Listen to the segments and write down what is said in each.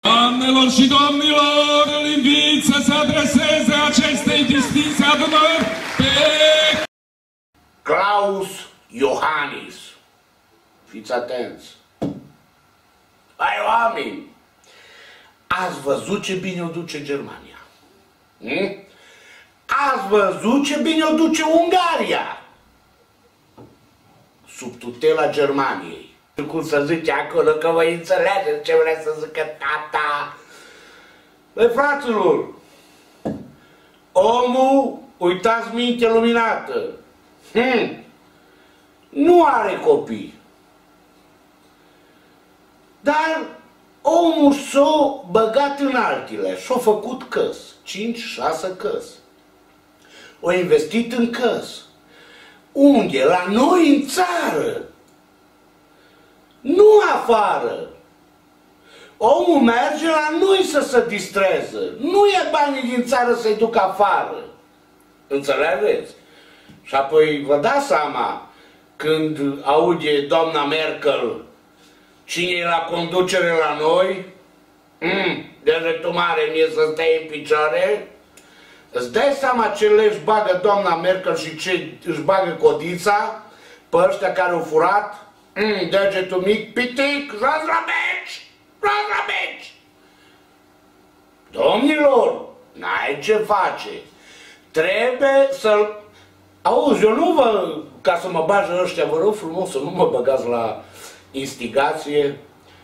Doamnelor și domnilor, îl invit să se adreseze acestei distinse adunări pe Klaus Iohannis. Fiți atenți! Hai, oameni! Ați văzut ce bine o duce Germania? Ați văzut ce bine o duce Ungaria? Sub tutela Germaniei. Cum să zice acolo, că voi înțelegeți ce vrea să zică tata. Băi, fraților, omul, uitați minte luminată, nu are copii. Dar omul s-a băgat în altile și-a făcut căs, 5-6 căs. O investit în căs. Unde? La noi în țară. Nu afară. Omul merge la noi să se distreze. Nu e banii din țară să-i duc afară. Înțelegeți? Și apoi vă dați seama când aude doamna Merkel cine e la conducere la noi, de retumare mie să stai în picioare, îți dai seama ce le-și bagă doamna Merkel și ce își bagă codița pe ăștia care au furat? Degetul mic, pitic, jos la meci! Jos la meci! Domnilor, n-ai ce face. Trebuie să-l... Auzi, eu nu vă... Ca să mă bage ăștia, vă rog frumos să nu mă băgați la instigație.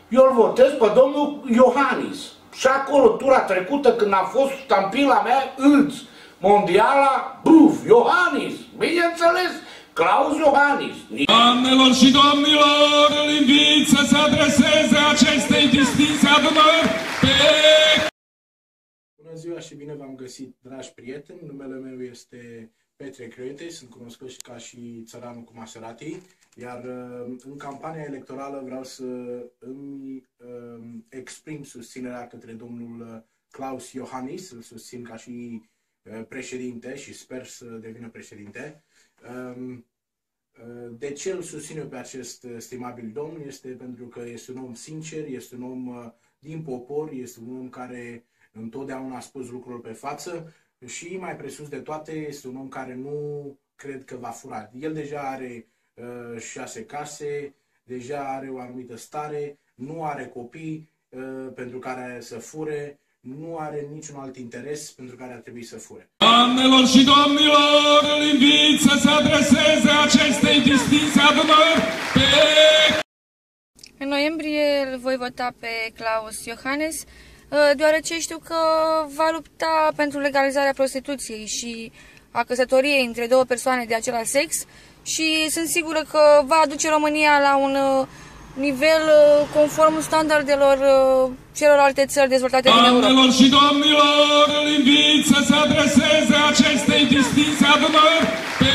Eu îl votez pe domnul Iohannis. Și acolo, tura trecută, când a fost stampila mea, mondiala, buf, Iohannis, bineînțeles, Klaus Iohannis. Doamnelor și domnilor, îl invit să se adreseze acestei distinse adunări pe... Bună ziua și bine v-am găsit, dragi prieteni. Numele meu este Petre Criote, sunt cunoscut ca și țăranul cu Maserati, iar în campania electorală vreau să îmi exprim susținerea către domnul Klaus Iohannis, îl susțin ca și președinte și sper să devină președinte. De ce îl susțin eu pe acest stimabil domn? Este pentru că este un om sincer, este un om din popor, este un om care întotdeauna a spus lucrurile pe față și, mai presus de toate, este un om care nu cred că va fura. El deja are 6 case, deja are o anumită stare, nu are copii pentru care să fure, nu are niciun alt interes pentru care ar trebui să fure. Doamnelor și domnilor, îl invit să se adreseze acestei distinse adunări pe... În noiembrie îl voi vota pe Klaus Iohannis, deoarece știu că va lupta pentru legalizarea prostituției și a căsătoriei între două persoane de același sex și sunt sigură că va aduce România la un nivel conform standardelor celorlalte țări dezvoltate din Europa. Doamnelor și domnilor, îl invit să se adreseze acestei distinse adunări pe...